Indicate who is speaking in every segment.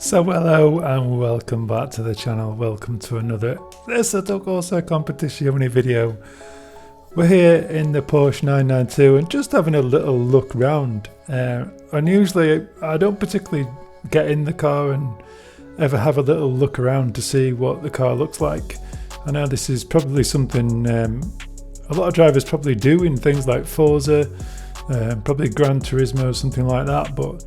Speaker 1: So hello and welcome back to the channel. Welcome to another also competition video. We're here in the Porsche 992 and just having a little look round. And usually I don't particularly get in the car and ever have a little look around to see what the car looks like. I know this is probably something a lot of drivers probably do in things like Forza, probably Gran Turismo, something like that, but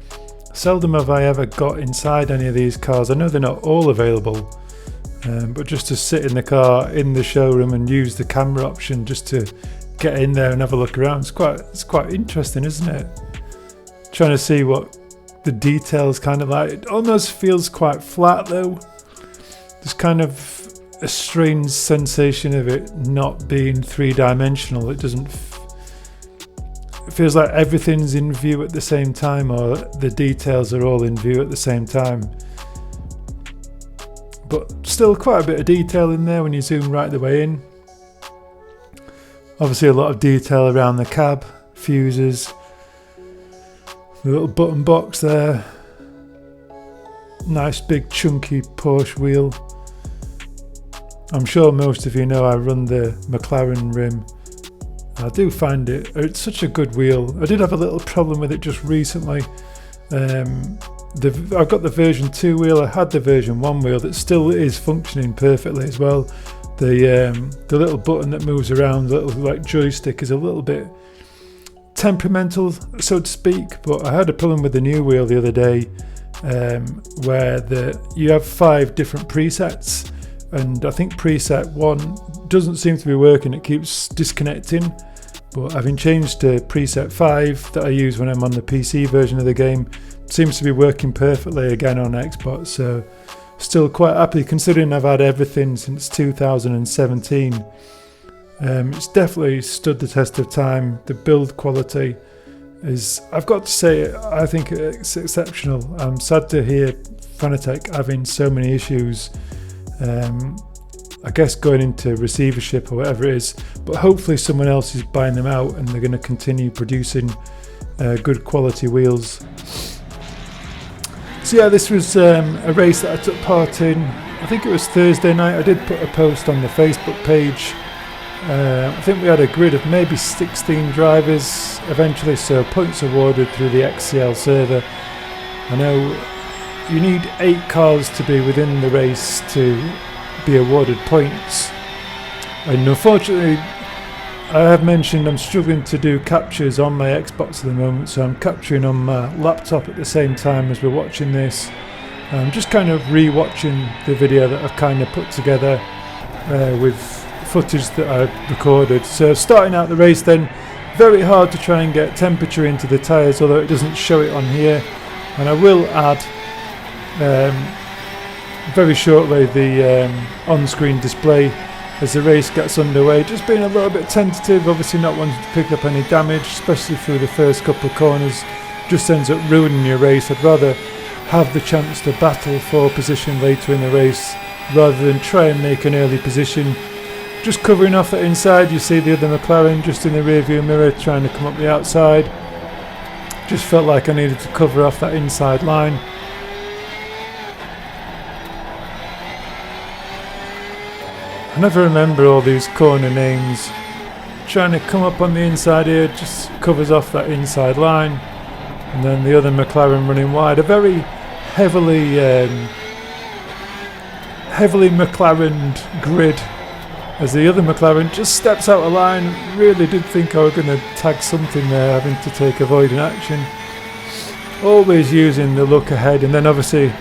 Speaker 1: seldom have I ever got inside any of these cars. I know they're not all available, but just to sit in the car in the showroom and use the camera option just to get in there and have a look around, it's quite interesting, isn't it? Trying to see what the details kind of like. It almost feels quite flat though. There's kind of a strange sensation of it not being three-dimensional. It doesn't it feels like everything's in view at the same time, or the details are all in view at the same time. But still quite a bit of detail in there when you zoom right the way in. Obviously a lot of detail around the cab, fuses, the little button box there. Nice big chunky Porsche wheel. I'm sure most of you know I run the McLaren rim. I do find it's such a good wheel. I did have a little problem with it just recently. I've got the version 2 wheel. I had the version 1 wheel that still is functioning perfectly as well. The little button that moves around, the little like joystick, is a little bit temperamental, so to speak. But I had a problem with the new wheel the other day, where you have 5 different presets, and I think preset 1 doesn't seem to be working. It keeps disconnecting. But having changed to preset 5 that I use when I'm on the PC version of the game, seems to be working perfectly again on Xbox. So still quite happy considering I've had everything since 2017. It's definitely stood the test of time. The build quality is, I've got to say, I think it's exceptional. I'm sad to hear Fanatec having so many issues. I guess going into receivership or whatever it is, but hopefully someone else is buying them out and they're going to continue producing good quality wheels. So yeah, this was a race that I took part in. I think it was Thursday night. I did put a post on the Facebook page. I think we had a grid of maybe 16 drivers eventually, so points awarded through the XCL server. I know you need 8 cars to be within the race to be awarded points, and unfortunately I have mentioned I'm struggling to do captures on my Xbox at the moment, so I'm capturing on my laptop at the same time as we're watching this. I'm just kind of re-watching the video that I've kind of put together with footage that I recorded. So starting out the race then, very hard to try and get temperature into the tyres, although it doesn't show it on here, and I will add very shortly the on-screen display as the race gets underway. Just being a little bit tentative, obviously not wanting to pick up any damage, especially through the first couple of corners. Just ends up ruining your race. I'd rather have the chance to battle for position later in the race rather than try and make an early position. Just covering off the inside, you see the other McLaren just in the rear view mirror trying to come up the outside. Just felt like I needed to cover off that inside line. I never remember all these corner names. Trying to come up on the inside here, just covers off that inside line, and then the other McLaren running wide. A very heavily McLaren grid, as the other McLaren just steps out of line. Really did think I was going to tag something there, having to take avoiding action. Always using the look ahead, and then obviously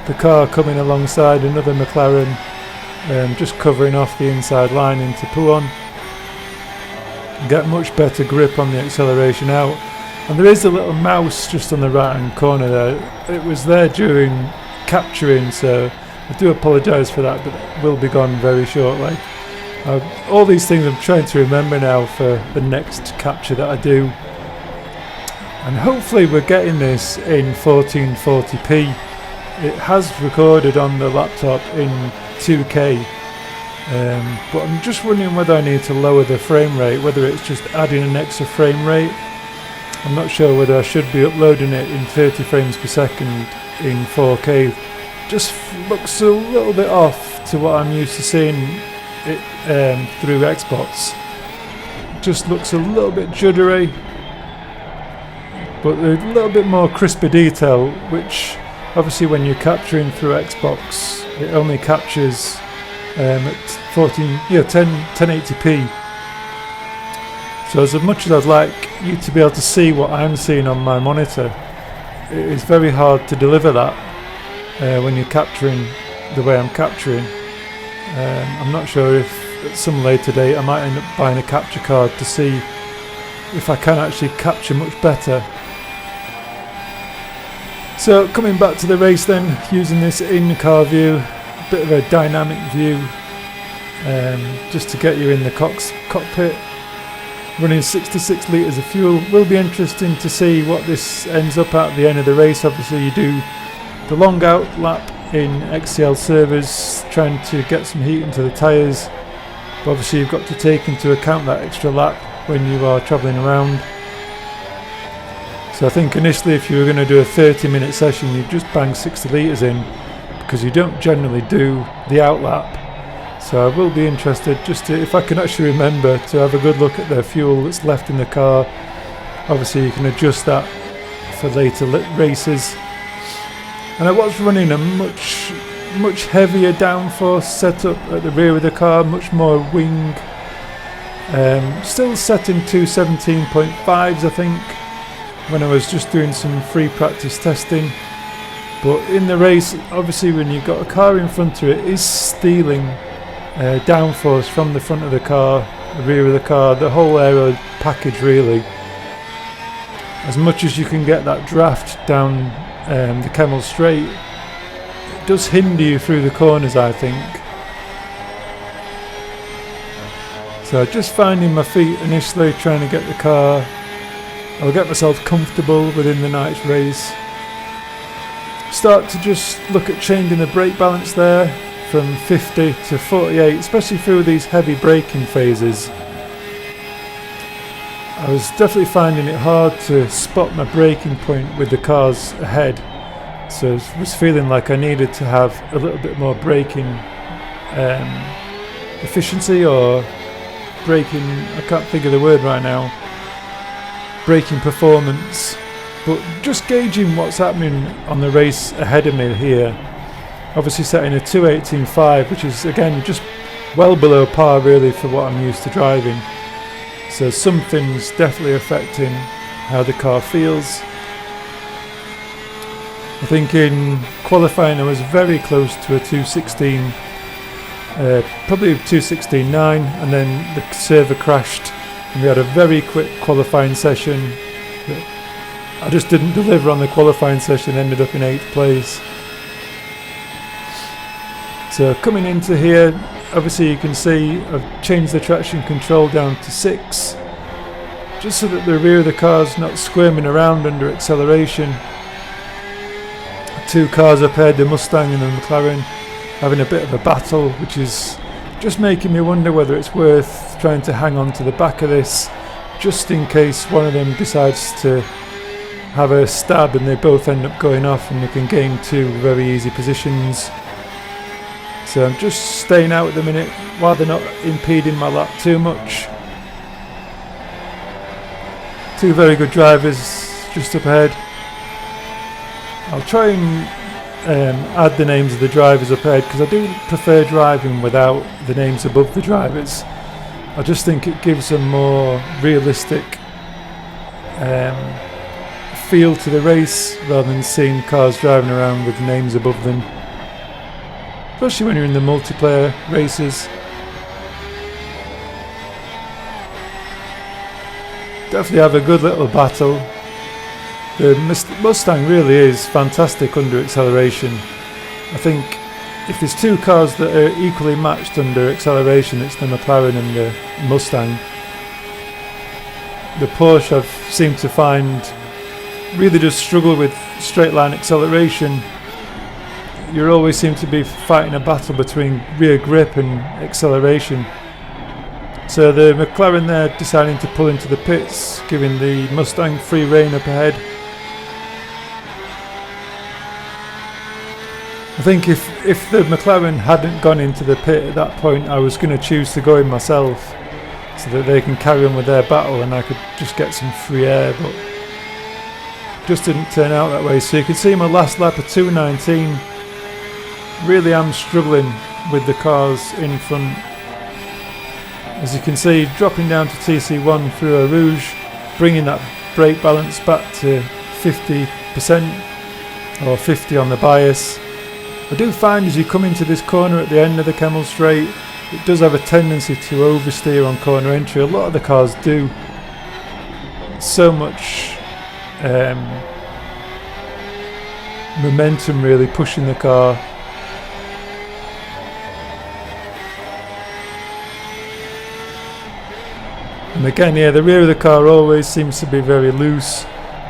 Speaker 1: the car coming alongside another McLaren. Just covering off the inside line into Pouon. Get much better grip on the acceleration out. And there is a little mouse just on the right hand corner there. It was there during capturing, so I do apologise for that, but it will be gone very shortly. All these things I'm trying to remember now for the next capture that I do. And hopefully we're getting this in 1440p. It has recorded on the laptop in 2K, but I'm just wondering whether I need to lower the frame rate, whether it's just adding an extra frame rate. I'm not sure whether I should be uploading it in 30 frames per second in 4K just looks a little bit off to what I'm used to seeing it through Xbox. Just looks a little bit juddery, but a little bit more crisper detail, which obviously when you're capturing through Xbox, it only captures at 1080p. So as much as I'd like you to be able to see what I'm seeing on my monitor, it is very hard to deliver that when you're capturing the way I'm capturing. I'm not sure if at some later date I might end up buying a capture card to see if I can actually capture much better. So coming back to the race then, using this in-car view, a bit of a dynamic view, just to get you in the cockpit. Running 66 litres of fuel. Will be interesting to see what this ends up at the end of the race. Obviously you do the long out lap in XCL servers, trying to get some heat into the tyres, but obviously you've got to take into account that extra lap when you are travelling around. So I think initially if you were going to do a 30-minute session, you'd just bang 60 litres in, because you don't generally do the out lap. So I will be interested just to, if I can actually remember, to have a good look at the fuel that's left in the car. Obviously you can adjust that for later races. And I was running a much heavier downforce setup at the rear of the car, much more wing. Still set in 217.5s I think, when I was just doing some free practice testing. But in the race, obviously when you've got a car in front of it, is stealing downforce from the front of the car, the rear of the car, the whole aero package really. As much as you can get that draft down the Kemmel straight, it does hinder you through the corners, I think. So just finding my feet initially, trying to get the car, I'll get myself comfortable within the night's race. Start to just look at changing the brake balance there from 50 to 48, especially through these heavy braking phases. I was definitely finding it hard to spot my braking point with the cars ahead, so I was feeling like I needed to have a little bit more braking efficiency, or braking, I can't think of the word right now, braking performance. But just gauging what's happening on the race ahead of me here. Obviously setting a 218.5, which is again just well below par really for what I'm used to driving. So something's definitely affecting how the car feels. I think in qualifying I was very close to a 216, probably 216.9, and then the server crashed and we had a very quick qualifying session. I just didn't deliver on the qualifying session, ended up in 8th place. So coming into here, obviously you can see I've changed the traction control down to 6, just so that the rear of the car's not squirming around under acceleration. Two cars up ahead, the Mustang and the McLaren, having a bit of a battle, which is just making me wonder whether it's worth trying to hang on to the back of this, just in case one of them decides to have a stab and they both end up going off and you can gain two very easy positions. So I'm just staying out at the minute while they're not impeding my lap too much. Two very good drivers just up ahead. I'll try and add the names of the drivers up ahead, because I do prefer driving without the names above the drivers. I just think it gives a more realistic feel to the race, rather than seeing cars driving around with names above them, especially when you're in the multiplayer races. Definitely have a good little battle. The Mustang really is fantastic under acceleration. I think if there's two cars that are equally matched under acceleration, it's the McLaren and the Mustang. The Porsche I've seemed to find really does struggle with straight line acceleration. You always seem to be fighting a battle between rear grip and acceleration. So the McLaren there deciding to pull into the pits, giving the Mustang free rein up ahead. I think if the McLaren hadn't gone into the pit at that point, I was going to choose to go in myself so that they can carry on with their battle and I could just get some free air, but just didn't turn out that way. So you can see my last lap of 2:19. Really am struggling with the cars in front. As you can see, dropping down to TC1 through a Rouge, bringing that brake balance back to 50% or 50 on the bias. I do find as you come into this corner at the end of the Kemmel straight, it does have a tendency to oversteer on corner entry. A lot of the cars do. So much momentum really pushing the car. And again, yeah, the rear of the car always seems to be very loose,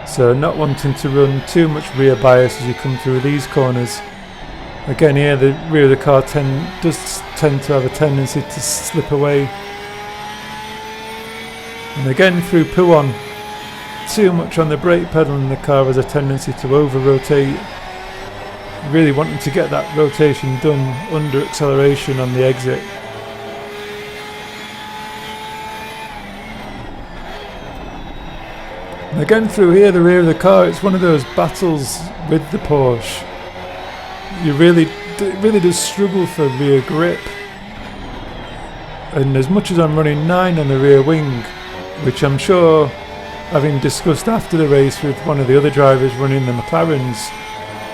Speaker 1: so not wanting to run too much rear bias as you come through these corners. Again, here the rear of the car does tend to have a tendency to slip away. And again, through Pouhon, too much on the brake pedal and the car has a tendency to over-rotate. Really wanting to get that rotation done under acceleration on the exit. And again, through here, the rear of the car, it's one of those battles with the Porsche. It really does struggle for rear grip. And as much as I'm running 9 on the rear wing, which I'm sure, having discussed after the race with one of the other drivers running the McLarens,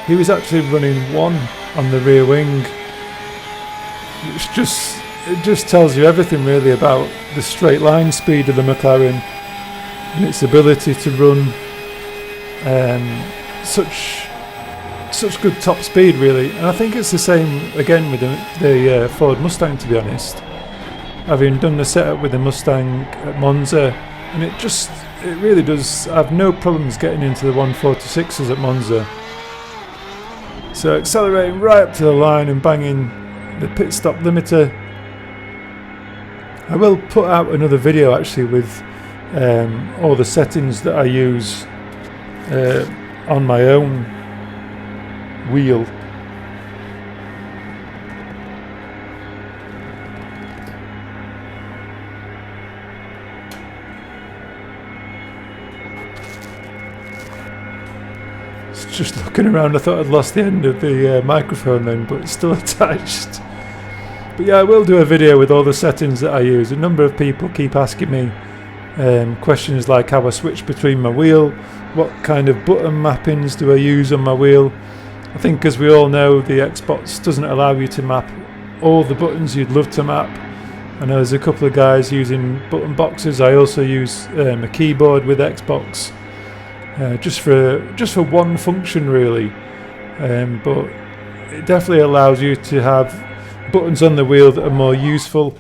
Speaker 1: he was actually running 1 on the rear wing. It just tells you everything really about the straight line speed of the McLaren and its ability to run such good top speed really. And I think it's the same again with the Ford Mustang, to be honest. Having done the setup with the Mustang at Monza, and it really does have no problems getting into the 146s at Monza. So accelerating right up to the line and banging the pit stop limiter. I will put out another video actually with all the settings that I use on my own wheel. Just looking around, I thought I'd lost the end of the microphone then, but it's still attached. But yeah, I will do a video with all the settings that I use. A number of people keep asking me questions like how I switch between my wheel, what kind of button mappings do I use on my wheel. I think, as we all know, the Xbox doesn't allow you to map all the buttons you'd love to map. I know there's a couple of guys using button boxes. I also use a keyboard with Xbox. Just for one function really, but it definitely allows you to have buttons on the wheel that are more useful.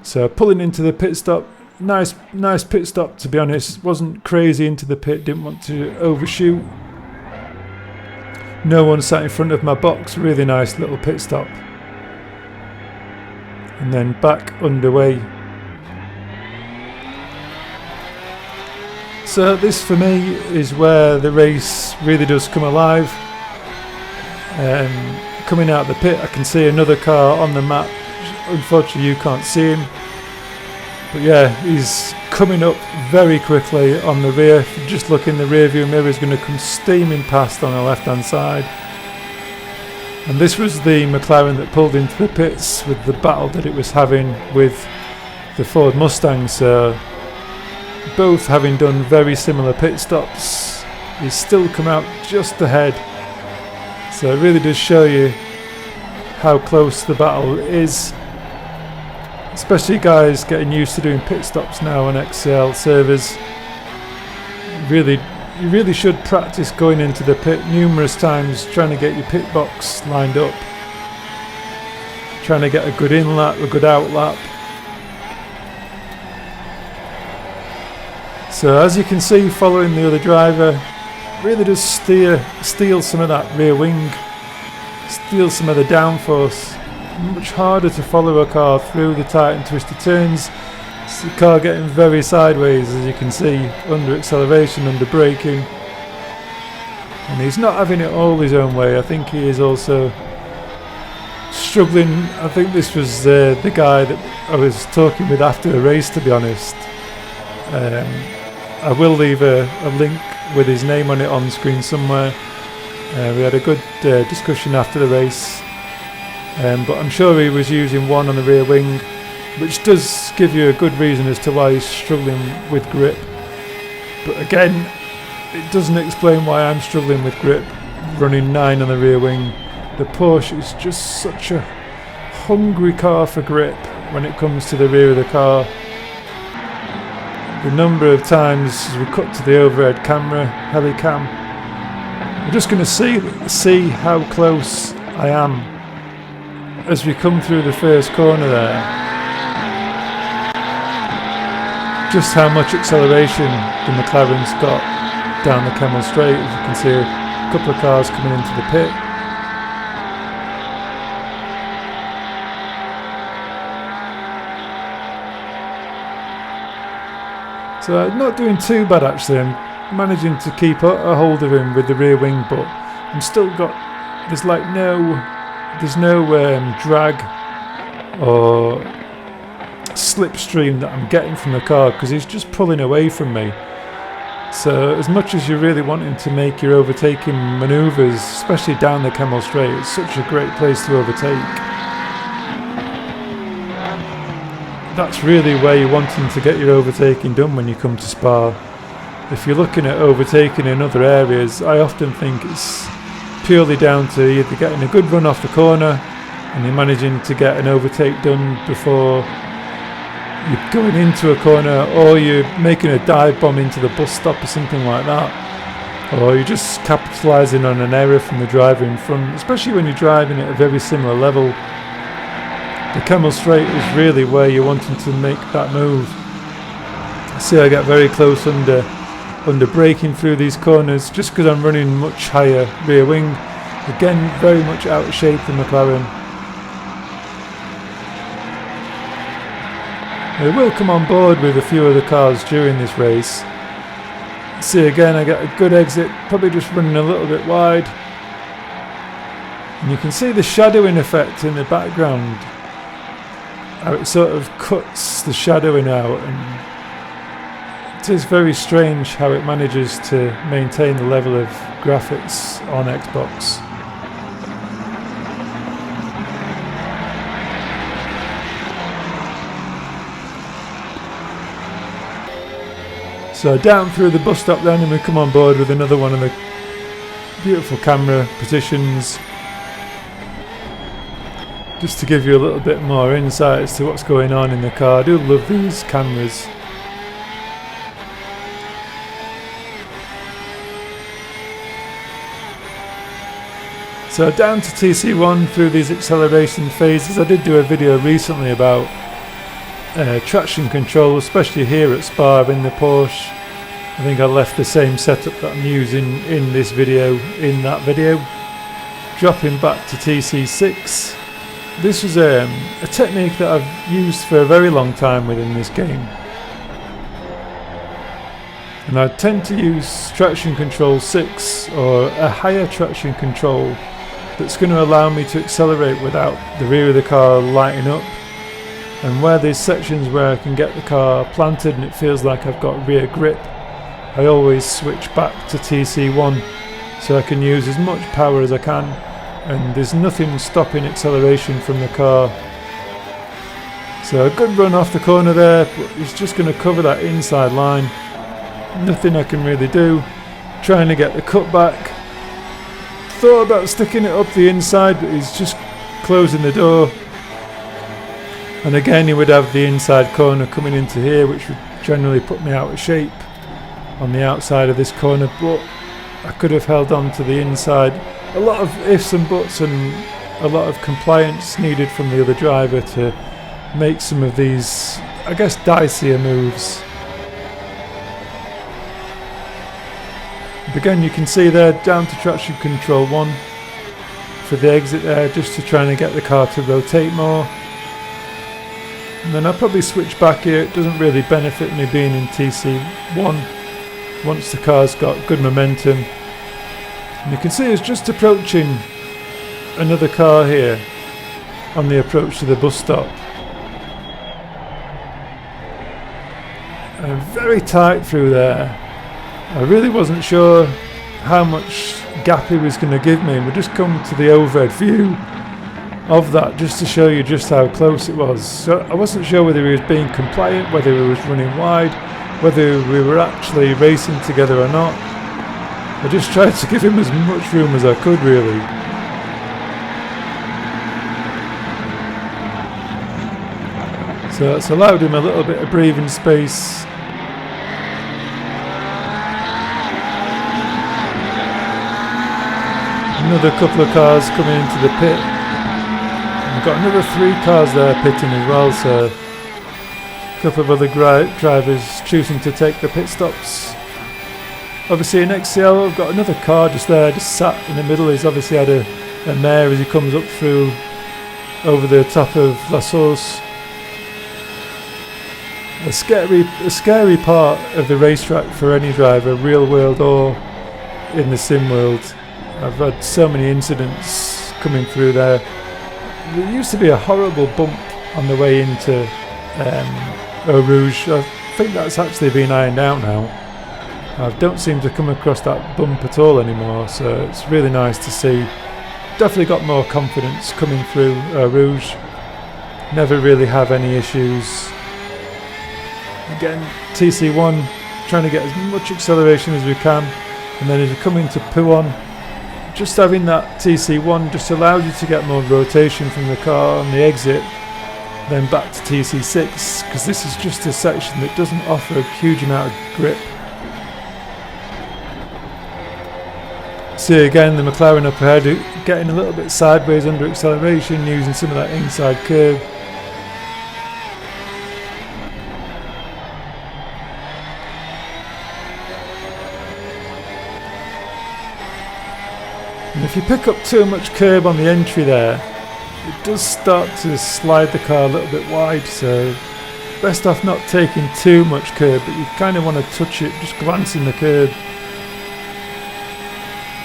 Speaker 1: So pulling into the pit stop, nice pit stop, to be honest. Wasn't crazy into the pit, didn't want to overshoot. No one sat in front of my box, really nice little pit stop. And then back underway. So this for me is where the race really does come alive. Coming out of the pit, I can see another car on the map. Unfortunately you can't see him, but yeah, he's coming up very quickly on the rear. If you just look in the rear view mirror, he's going to come steaming past on the left hand side. And this was the McLaren that pulled into the pits with the battle that it was having with the Ford Mustang. So both having done very similar pit stops, he's still come out just ahead. So it really does show you how close the battle is, especially guys getting used to doing pit stops now on XCL servers. You really should practice going into the pit numerous times, trying to get your pit box lined up, trying to get a good in lap, a good out lap. So as you can see, following the other driver, really does steal some of that rear wing, steal some of the downforce. Much harder to follow a car through the tight and twisty turns. It's the car getting very sideways, as you can see, under acceleration, under braking. and he's not having it all his own way. I think he is also struggling. I think this was the guy that I was talking with after the race, to be honest. I will leave a link with his name on it on screen somewhere. We had a good discussion after the race, but I'm sure he was using one on the rear wing, which does give you a good reason as to why he's struggling with grip. But again, it doesn't explain why I'm struggling with grip running 9 on the rear wing. The Porsche is just such a hungry car for grip when it comes to the rear of the car. The number of times as we cut to the overhead camera, helicam, we're just going to see how close I am as we come through the first corner there. Just how much acceleration the McLaren's got down the Camel Straight. As you can see a couple of cars coming into the pit. So I'm not doing too bad actually. I'm managing to keep a hold of him with the rear wing, but I'm still got, there's no drag or slipstream that I'm getting from the car because he's just pulling away from me. So as much as you're really wanting to make your overtaking manoeuvres, especially down the Camel Straight, it's such a great place to overtake. That's really where you're wanting to get your overtaking done when you come to Spa. If you're looking at overtaking in other areas, I often think it's purely down to either getting a good run off the corner and you're managing to get an overtake done before you're going into a corner, or you're making a dive bomb into the bus stop or something like that, or you're just capitalising on an error from the driver in front, especially when you're driving at a very similar level. The Camel Straight is really where you're wanting to make that move. See, I get very close under braking through these corners just because I'm running much higher rear wing. Again, very much out of shape the McLaren. They will come on board with a few other cars during this race. See, again, I get a good exit, probably just running a little bit wide. And you can see the shadowing effect in the background, how it sort of cuts the shadowing out, and it is very strange how it manages to maintain the level of graphics on Xbox. So down through the bus stop then, and we come on board with another one of the beautiful camera positions, just to give you a little bit more insight as to what's going on in the car. I do love these cameras. So down to TC1 through these acceleration phases. I did do a video recently about traction control, especially here at Spa in the Porsche. I think I left the same setup that I'm using in this video in that video. Dropping back to TC6. This was a technique that I've used for a very long time within this game. And I tend to use traction control 6 or a higher traction control that's going to allow me to accelerate without the rear of the car lighting up. And where there's sections where I can get the car planted and it feels like I've got rear grip, I always switch back to TC1 so I can use as much power as I can, and there's nothing stopping acceleration from the car. So a good run off the corner there, but he's just going to cover that inside line. Nothing I can really do. Trying to get the cut back. Thought about sticking it up the inside, but he's just closing the door. And again he would have the inside corner coming into here, which would generally put me out of shape on the outside of this corner, but I could have held on to the inside. A lot of ifs and buts and a lot of compliance needed from the other driver to make some of these, I guess, dicier moves. But again, you can see there down to traction control 1 for the exit there, just to try and get the car to rotate more. And then I'll probably switch back here. It doesn't really benefit me being in TC1 once the car's got good momentum. And you can see it's just approaching another car here on the approach to the bus stop. And very tight through there. I really wasn't sure how much gap he was going to give me. We just come to the overhead view of that just to show you just how close it was. So I wasn't sure whether he was being compliant, whether he was running wide, whether we were actually racing together or not. I just tried to give him as much room as I could, really. So it's allowed him a little bit of breathing space. Another couple of cars coming into the pit. We've got another 3 cars there pitting as well, so a couple of other drivers choosing to take the pit stops. Obviously in XCL I've got another car just there, just sat in the middle. He's obviously had a mare as he comes up through over the top of La Source. A scary part of the racetrack for any driver, real world or in the sim world. I've had so many incidents coming through there. There used to be a horrible bump on the way into Eau Rouge. I think that's actually been ironed out now. I don't seem to come across that bump at all anymore, so it's really nice to see. Definitely got more confidence coming through Eau Rouge. Never really have any issues. Again, TC1, trying to get as much acceleration as we can, and then as we come into Pouon, just having that TC1 just allows you to get more rotation from the car on the exit, then back to TC6, because this is just a section that doesn't offer a huge amount of grip. See again the McLaren up ahead getting a little bit sideways under acceleration, using some of that inside curve. And if you pick up too much curb on the entry there, it does start to slide the car a little bit wide, so best off not taking too much curb, but you kind of want to touch it, just glancing the curb.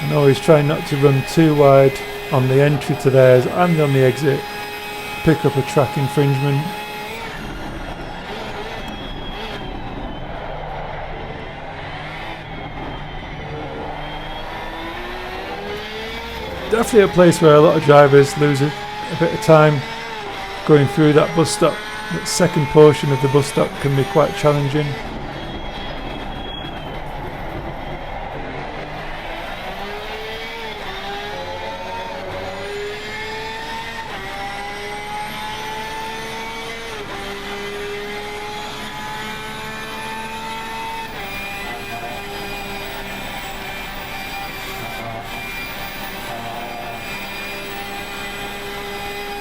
Speaker 1: And always try not to run too wide on the entry to theirs and on the exit, pick up a track infringement. Definitely a place where a lot of drivers lose a bit of time going through that bus stop. That second portion of the bus stop can be quite challenging.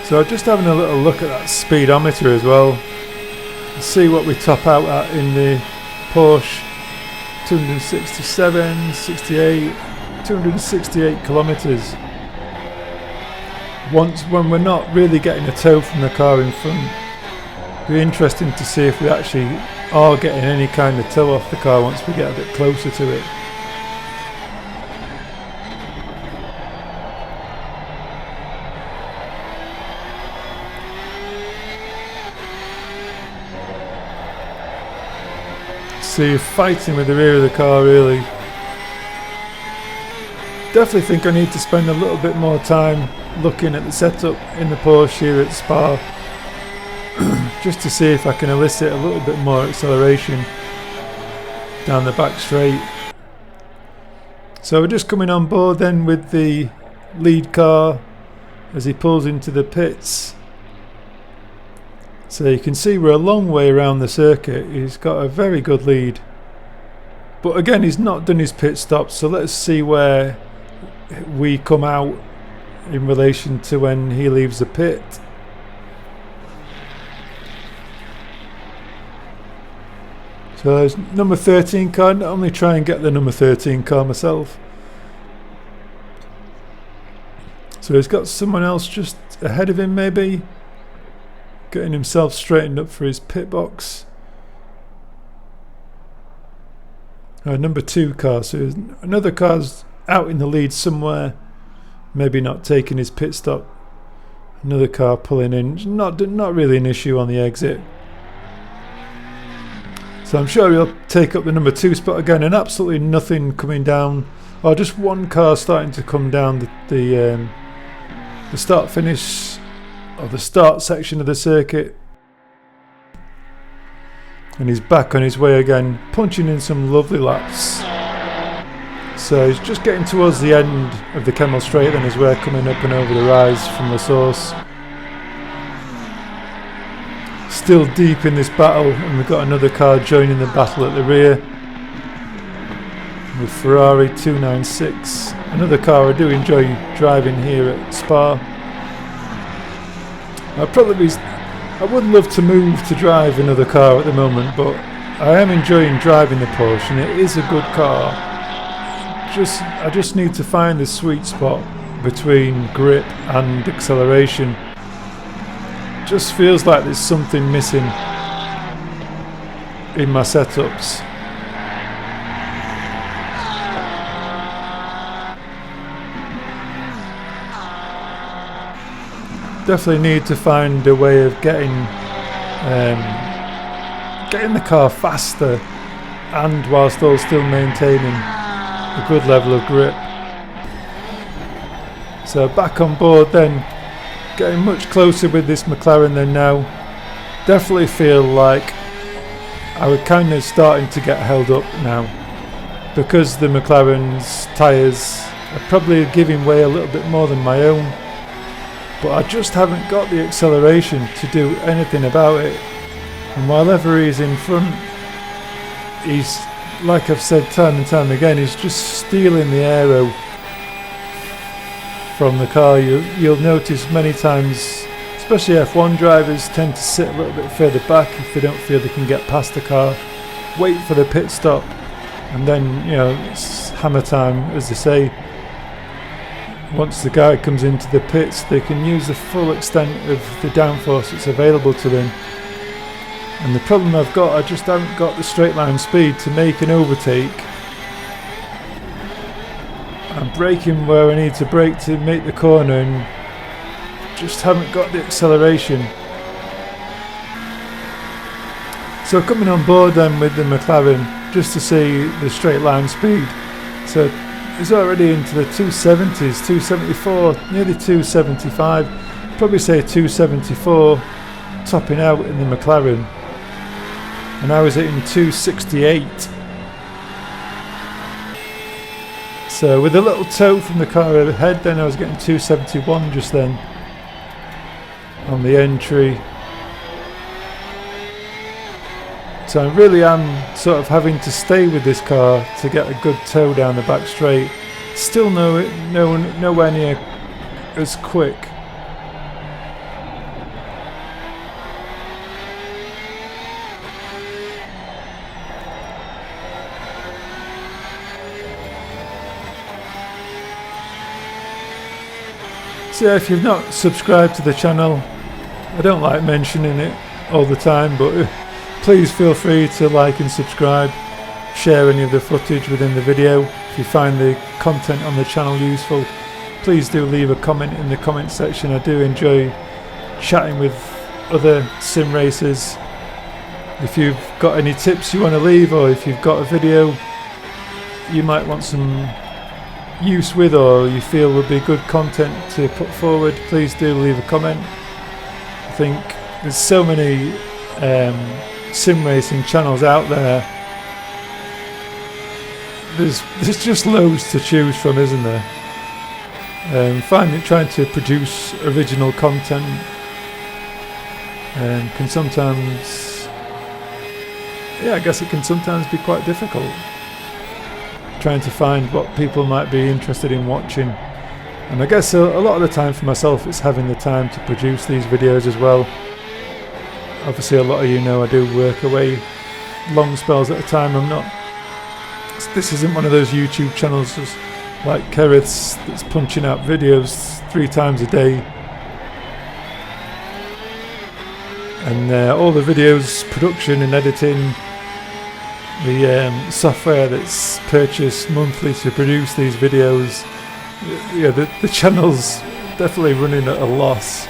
Speaker 1: So just having a little look at that speedometer as well, see what we top out at in the Porsche. 267, 68, 268 kilometers. When we're not really getting a tow from the car in front, it'll be interesting to see if we actually are getting any kind of tow off the car once we get a bit closer to it. So you're fighting with the rear of the car, really. Definitely think I need to spend a little bit more time looking at the setup in the Porsche here at Spa, just to see if I can elicit a little bit more acceleration down the back straight. So we're just coming on board then with the lead car as he pulls into the pits. So you can see we're a long way around the circuit. He's got a very good lead, but again he's not done his pit stop, so let's see where we come out in relation to when he leaves the pit. So there's number 13 car. Not only try and get the number 13 car myself. So he's got someone else just ahead of him, maybe getting himself straightened up for his pit box. Number 2 car, so another car's out in the lead somewhere, maybe not taking his pit stop. Another car pulling in, not really an issue on the exit. So I'm sure he'll take up the number 2 spot again, and absolutely nothing coming down, or just one car starting to come down the start finish, or the start section of the circuit. And he's back on his way again, punching in some lovely laps. So he's just getting towards the end of the Kemmel Straight then, as we're coming up and over the rise from the source. Still deep in this battle, and we've got another car joining the battle at the rear with Ferrari 296, another car I do enjoy driving here at Spa. I would love to move to drive another car at the moment, but I am enjoying driving the Porsche, and it is a good car. I just need to find the sweet spot between grip and acceleration. Just feels like there's something missing in my setups. Definitely need to find a way of getting the car faster, and whilst still maintaining a good level of grip. So back on board then, getting much closer with this McLaren then now. Definitely feel like I was kind of starting to get held up now, because the McLaren's tyres are probably giving way a little bit more than my own, but I just haven't got the acceleration to do anything about it. And while he's in front, he's, like I've said time and time again, he's just stealing the aero from the car. You'll notice many times, especially F1 drivers tend to sit a little bit further back if they don't feel they can get past the car, wait for the pit stop, and then, you know, it's hammer time, as they say. Once the guy comes into the pits, they can use the full extent of the downforce that's available to them. And the problem I've got, I just haven't got the straight line speed to make an overtake. I'm braking where I need to brake to make the corner, and just haven't got the acceleration. So coming on board then with the McLaren, just to see the straight line speed. So it's already into the 270s, 274, nearly 275, probably say 274, topping out in the McLaren. And I was hitting 268. So with a little tow from the car ahead, then I was getting 271 just then on the entry. So I really am sort of having to stay with this car to get a good tow down the back straight. Still nowhere near as quick. So if you've not subscribed to the channel, I don't like mentioning it all the time, but please feel free to like and subscribe, share any of the footage within the video. If you find the content on the channel useful, please do leave a comment in the comment section. I do enjoy chatting with other sim racers. If you've got any tips you want to leave, or if you've got a video you might want some use with, or you feel would be good content to put forward, please do leave a comment. I think there's so many sim racing channels out there. There's just loads to choose from, isn't there? Trying to produce original content can sometimes, I guess it can sometimes be quite difficult, trying to find what people might be interested in watching. And I guess a lot of the time for myself, it's having the time to produce these videos as well. Obviously, a lot of you know I do work away long spells at a time. This isn't one of those YouTube channels just like Kerith's that's punching out videos 3 times a day. And all the videos, production and editing, the software that's purchased monthly to produce these videos, yeah, the channel's definitely running at a loss.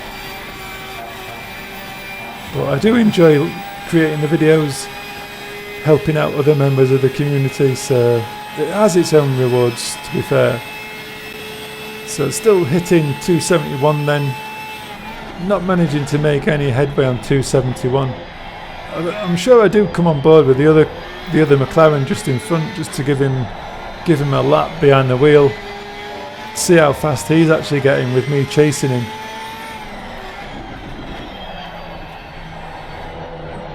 Speaker 1: But I do enjoy creating the videos, helping out other members of the community, so it has its own rewards, to be fair. So still hitting 271 then, not managing to make any headway on 271. I'm sure I do come on board with the other McLaren just in front, just to give him a lap behind the wheel, see how fast he's actually getting with me chasing him.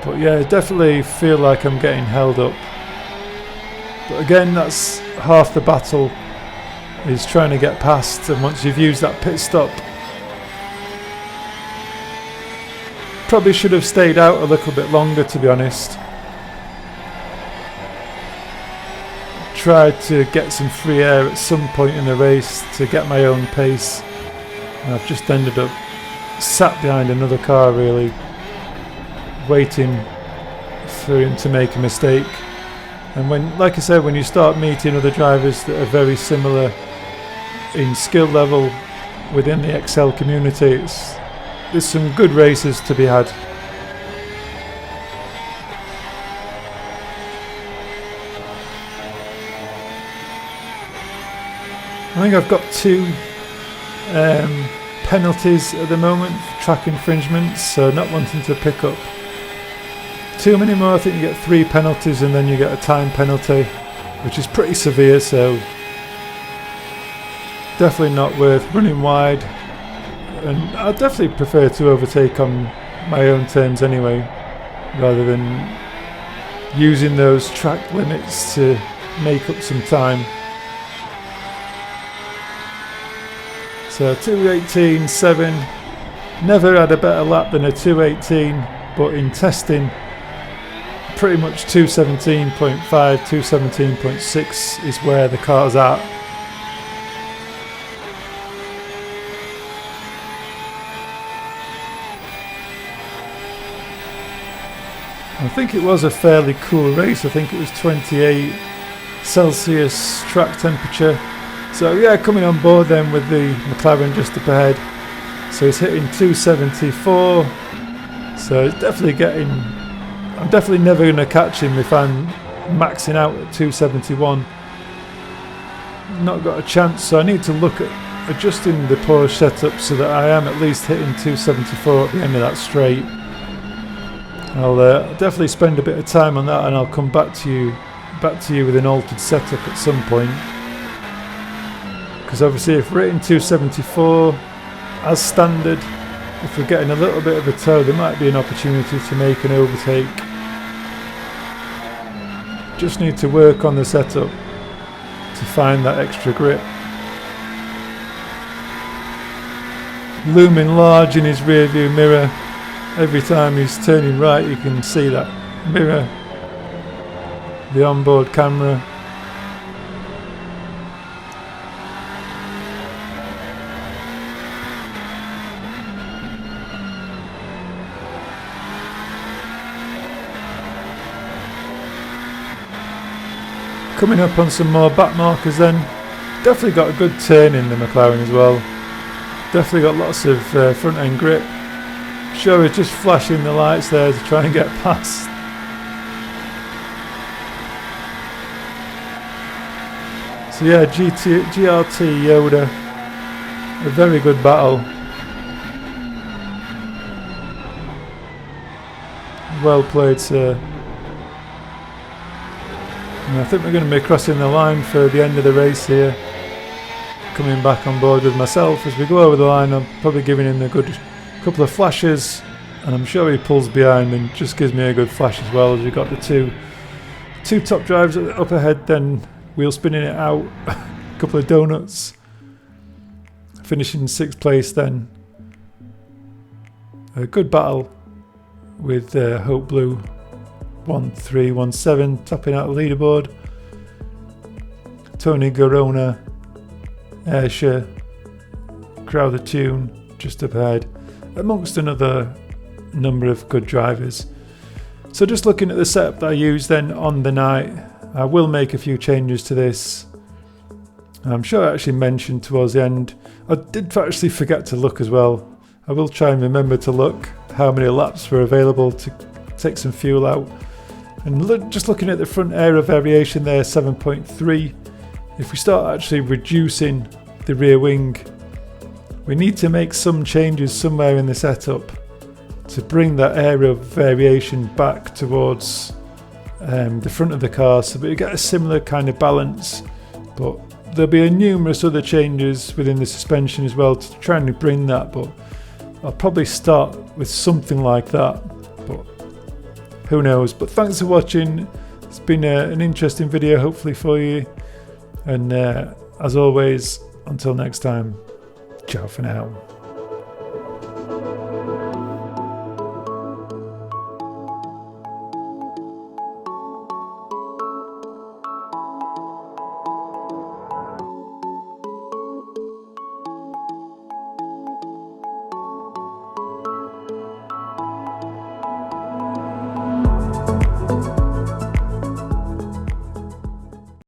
Speaker 1: But yeah, I definitely feel like I'm getting held up. But again, that's half the battle, is trying to get past, and once you've used that pit stop, probably should have stayed out a little bit longer, to be honest. Tried to get some free air at some point in the race to get my own pace, and I've just ended up sat behind another car, really waiting for him to make a mistake. And when, like I said, when you start meeting other drivers that are very similar in skill level within the XL community, there's some good races to be had. I think I've got 2 penalties at the moment for track infringements, so not wanting to pick up too many more. I think you get 3 penalties and then you get a time penalty, which is pretty severe, so definitely not worth running wide. And I definitely prefer to overtake on my own terms anyway, rather than using those track limits to make up some time. So 2:18.7, never had a better lap than a 2:18, but in testing, pretty much 2:17.5, 2:17.6 is where the car's at. I think it was a fairly cool race. I think it was 28 Celsius track temperature. So yeah, coming on board then with the McLaren just up ahead. So he's hitting 274. So it's definitely getting... I'm definitely never going to catch him if I'm maxing out at 271. Not got a chance, so I need to look at adjusting the Porsche setup so that I am at least hitting 274 at the end of that straight. I'll definitely spend a bit of time on that, and I'll come back to you with an altered setup at some point. Because obviously if we're hitting 274 as standard, if we're getting a little bit of a tow, there might be an opportunity to make an overtake. Just need to work on the setup to find that extra grip. Looming large in his rear view mirror. Every time he's turning right, you can see that mirror, the onboard camera. Coming up on some more back markers then. Definitely got a good turn in the McLaren as well. Definitely got lots of front end grip. Sure, he's just flashing the lights there to try and get past. So yeah, GRT Yoda, a very good battle. Well played, sir. And I think we're going to be crossing the line for the end of the race here. Coming back on board with myself as we go over the line. I'm probably giving him a good couple of flashes, and I'm sure he pulls behind and just gives me a good flash as well, as we've got the two top drives up ahead, then wheel spinning it out. A couple of donuts. Finishing 6th place then. A good battle with Hope Blue 1317 topping out the leaderboard. Tony Garona, Ayrshire, Crowther Tune just up ahead, amongst another number of good drivers. So just looking at the setup that I used then on the night, I will make a few changes to this. I'm sure I actually mentioned towards the end, I did actually forget to look as well. I will try and remember to look how many laps were available to take some fuel out. And just looking at the front area variation there, 7.3. If we start actually reducing the rear wing, we need to make some changes somewhere in the setup to bring that area variation back towards the front of the car, so we get a similar kind of balance. But there'll be numerous other changes within the suspension as well to try and bring that, but I'll probably start with something like that, but who knows. But thanks for watching. It's been an interesting video hopefully for you, and as always, until next time, ciao for now.